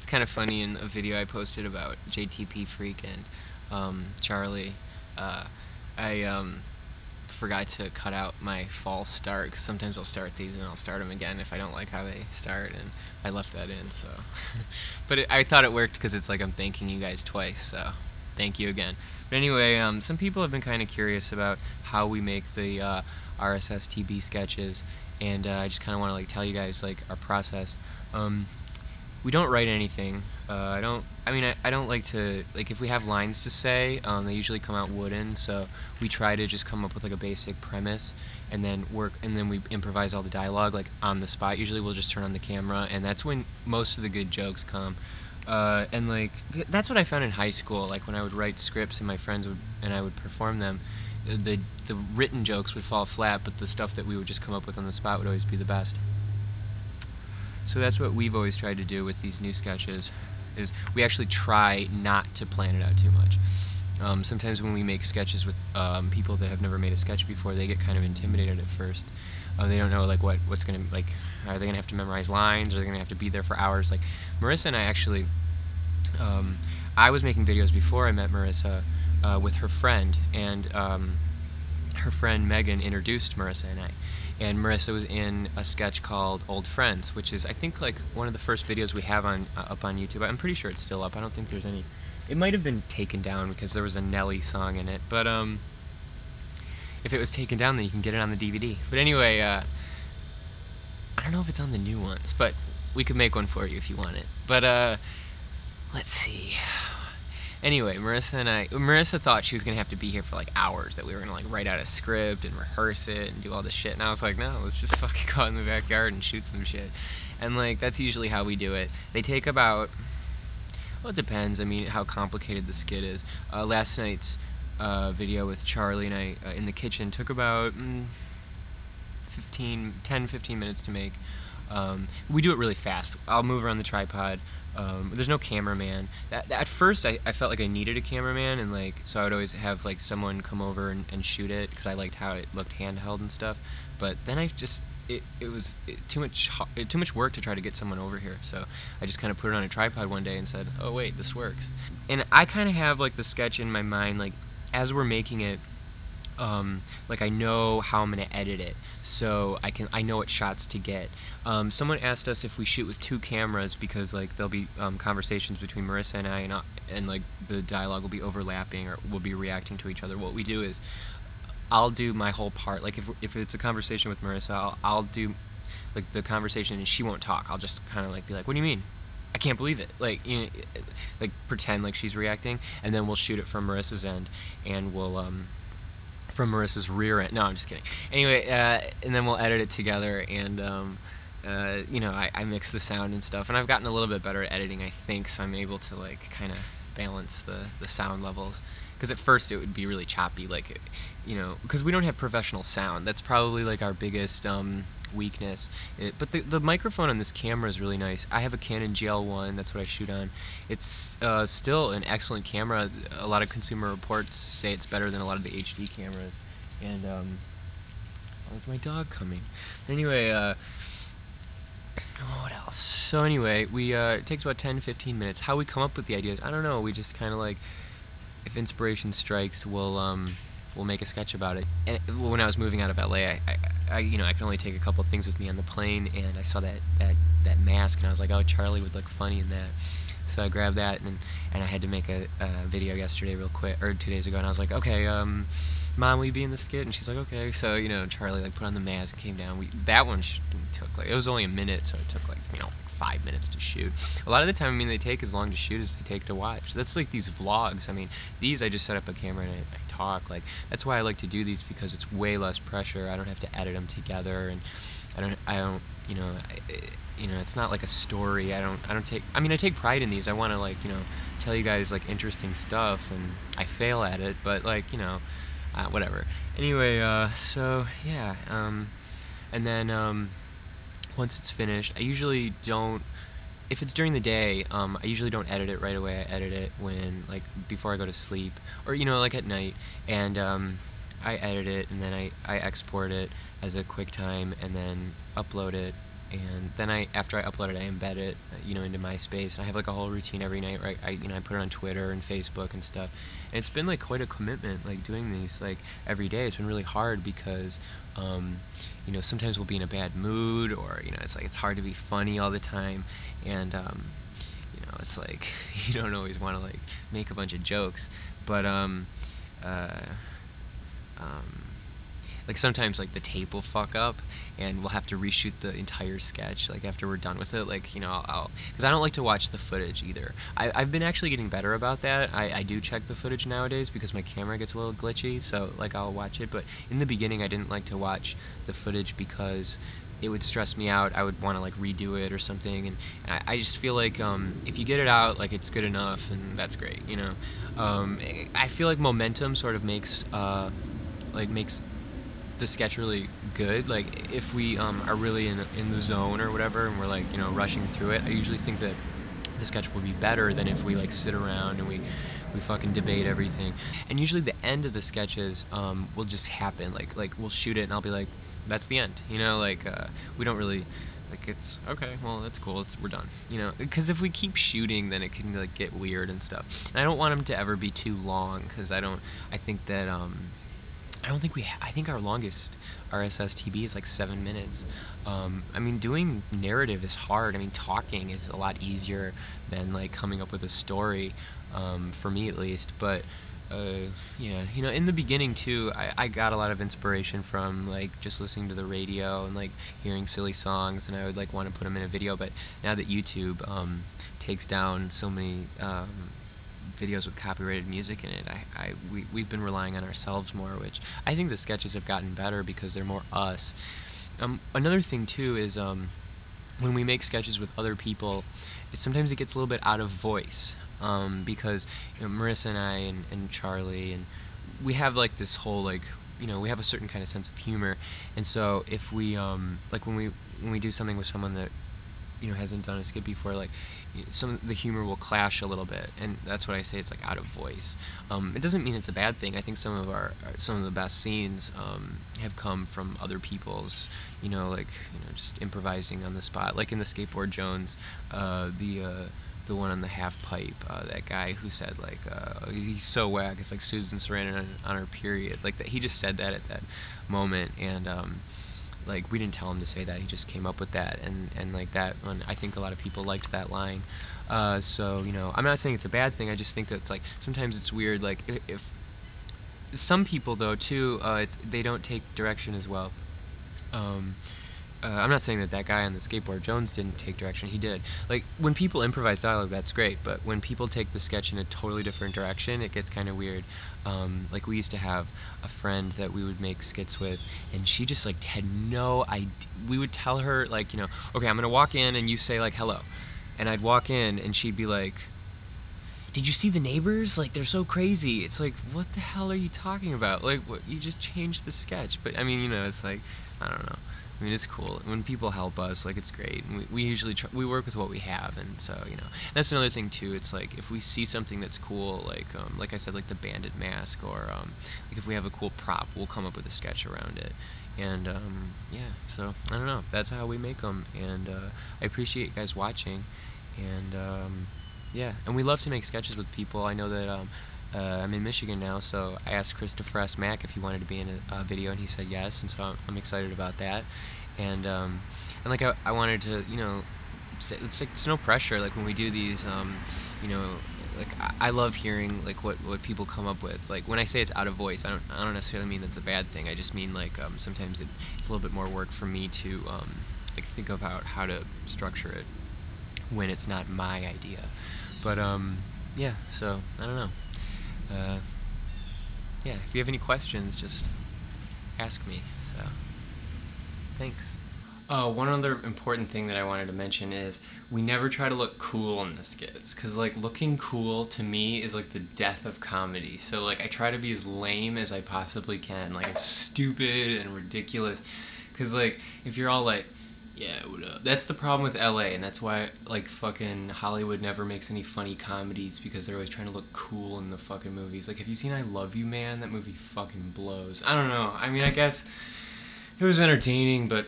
It's kind of funny in a video I posted about JTP Freak and Charlie. I forgot to cut out my false start, because sometimes I'll start these and I'll start them again if I don't like how they start, and I left that in, so. But I thought it worked because it's like I'm thanking you guys twice, so thank you again. But anyway, some people have been kind of curious about how we make the RSSTB sketches, and I just kind of want to tell you guys our process. We don't write anything. I don't like to, if we have lines to say, they usually come out wooden, so we try to just come up with a basic premise and then we improvise all the dialogue on the spot. Usually we'll just turn on the camera, and that's when most of the good jokes come. And that's what I found in high school, when I would write scripts and my friends I would perform them, the written jokes would fall flat, but the stuff that we would just come up with on the spot would always be the best. So that's what we've always tried to do with these new sketches, is we actually try not to plan it out too much. Sometimes when we make sketches with people that have never made a sketch before, they get kind of intimidated at first. They don't know what's gonna are they gonna have to memorize lines, or are they gonna have to be there for hours? Marissa and I actually, I was making videos before I met Marissa with her friend, and her friend Megan introduced Marissa and I. And Marissa was in a sketch called Old Friends, which is, I think, one of the first videos we have up on YouTube. I'm pretty sure it's still up. I don't think there's any. It might have been taken down because there was a Nelly song in it. But if it was taken down, then you can get it on the DVD. But anyway, I don't know if it's on the new ones, but we could make one for you if you want it. But let's see. Anyway, Marissa thought she was going to have to be here for hours, that we were going to write out a script and rehearse it and do all this shit. And I was like, no, let's just fucking go out in the backyard and shoot some shit. And that's usually how we do it. They take about, well, it depends, how complicated the skit is. Last night's video with Charlie and I in the kitchen took about 10-15 minutes to make. We do it really fast. I'll move around the tripod. There's no cameraman. At first, I felt like I needed a cameraman, and so I would always have someone come over and shoot it, because I liked how it looked handheld and stuff. But then it was too much work to try to get someone over here. So I just kind of put it on a tripod one day and said, oh wait, this works. And I kind of have the sketch in my mind, as we're making it. I know how I'm gonna edit it, so I know what shots to get. Someone asked us if we shoot with 2 cameras, because there'll be conversations between Marissa and I, and the dialogue will be overlapping, or we'll be reacting to each other. What we do is, I'll do my whole part. If it's a conversation with Marissa, I'll do the conversation and she won't talk. I'll just kind of be like, what do you mean? I can't believe it. Pretend she's reacting, and then we'll shoot it from Marissa's end, and we'll from Marissa's rear end. No, I'm just kidding. Anyway, and then we'll edit it together, and I mix the sound and stuff, and I've gotten a little bit better at editing, I think, so I'm able to kind of balance the sound levels. Because at first it would be really choppy, because we don't have professional sound. That's probably our biggest weakness. But the microphone on this camera is really nice. I have a Canon GL1, that's what I shoot on. It's still an excellent camera. A lot of Consumer Reports say it's better than a lot of the HD cameras. And, where's my dog coming? Anyway, what else? So anyway, it takes about 10-15 minutes. How we come up with the ideas, I don't know. We just kind of if inspiration strikes, we'll make a sketch about it. And when I was moving out of LA, I could only take a couple things with me on the plane, and I saw that mask, and I was like, oh, Charlie would look funny in that. So I grabbed that, and I had to make a video yesterday real quick, or 2 days ago, and I was like, okay, Mom, will you be in the skit? And she's like, okay. So, Charlie put on the mask, came down. That one took it was only a minute, so it took 5 minutes to shoot. A lot of the time, they take as long to shoot as they take to watch. That's these vlogs. These I just set up a camera and I talk. That's why I like to do these, because it's way less pressure. I don't have to edit them together, and I don't it's not a story. I take pride in these. I want to tell you guys interesting stuff, and I fail at it, but whatever. Anyway, so yeah, and then once it's finished, I usually don't, if it's during the day, I usually don't edit it right away. I edit it when, before I go to sleep, or, at night, and I edit it, and then I export it as a QuickTime, and then upload it and then after I upload it, I embed it, into MySpace. I have like a whole routine every night where I put it on Twitter and Facebook and stuff. And it's been like quite a commitment, like doing these like every day. It's been really hard because, sometimes we'll be in a bad mood, or it's like it's hard to be funny all the time, and it's like you don't always want to like make a bunch of jokes, but like sometimes like the tape will fuck up and we'll have to reshoot the entire sketch like after we're done with it, like I'll because I don't like to watch the footage either. I've been actually getting better about that. I do check the footage nowadays because my camera gets a little glitchy, so like I'll watch it, but in the beginning I didn't like to watch the footage because it would stress me out. I would want to like redo it or something, and I just feel like if you get it out, like it's good enough, and that's great, I feel like momentum sort of makes the sketch really good. Like if we are really in the zone or whatever, and we're like rushing through it, I usually think that the sketch will be better than if we like sit around and we fucking debate everything. And usually the end of the sketches will just happen. Like we'll shoot it and I'll be like, that's the end. We don't really like, it's okay, well that's cool, we're done. Because if we keep shooting, then it can like get weird and stuff. And I don't want them to ever be too long, because I think that I think our longest RSSTB is like 7 minutes. I mean, doing narrative is hard. I mean, talking is a lot easier than like coming up with a story, for me at least. But yeah, in the beginning too, I got a lot of inspiration from like just listening to the radio and like hearing silly songs, and I would like want to put them in a video. But now that YouTube takes down so many videos with copyrighted music in it, we've been relying on ourselves more, which I think the sketches have gotten better because they're more us. Another thing too is when we make sketches with other people, sometimes it gets a little bit out of voice, because Marissa and I and Charlie, and we have like this whole like we have a certain kind of sense of humor, and so if we like when we do something with someone that hasn't done a skit before, like some of the humor will clash a little bit, and that's what I say, it's like out of voice. It doesn't mean it's a bad thing. I think some of the best scenes have come from other people's, just improvising on the spot, like in the Skateboard Jones, the one on the half pipe, that guy who said like he's so whack, it's like Susan Sarandon on her period, like that, he just said that at that moment, and like we didn't tell him to say that, he just came up with that, and like that one, I think a lot of people liked that line. So I'm not saying it's a bad thing, I just think that it's like sometimes it's weird, like if some people though too, they don't take direction as well. I'm not saying that guy on the Skateboard Jones didn't take direction, he did. Like, when people improvise dialogue, that's great, but when people take the sketch in a totally different direction, it gets kind of weird. Like, we used to have a friend that we would make skits with, and she just, like, had no idea. We would tell her, like, okay, I'm gonna walk in, and you say, like, hello. And I'd walk in, and she'd be like, did you see the neighbors? Like, they're so crazy. It's like, what the hell are you talking about? Like, what? You just changed the sketch. But, I mean, it's like, I don't know. I mean, it's cool when people help us, like, it's great, and we usually we work with what we have, and so that's another thing too. It's like if we see something that's cool, like I said, like the bandit mask, or like if we have a cool prop, we'll come up with a sketch around it, and yeah, so I don't know, that's how we make them, and I appreciate you guys watching, and yeah, and we love to make sketches with people. I know that I'm in Michigan now, so I asked Christopher S. Mack if he wanted to be in a video, and he said yes, and so I'm excited about that. And like I wanted to, it's like, it's no pressure. Like when we do these, like I love hearing like what people come up with. Like when I say it's out of voice, I don't necessarily mean that's a bad thing. I just mean like sometimes it's a little bit more work for me to like think of how to structure it when it's not my idea. But yeah, so I don't know. Yeah, if you have any questions, just ask me, so thanks. One other important thing that I wanted to mention is we never try to look cool in the skits, because like looking cool to me is like the death of comedy. So like I try to be as lame as I possibly can, like as stupid and ridiculous, because like if you're all like, yeah, what up? That's the problem with LA, and that's why like fucking Hollywood never makes any funny comedies, because they're always trying to look cool in the fucking movies. Like, have you seen I Love You, Man? That movie fucking blows. I don't know. I mean, I guess it was entertaining, but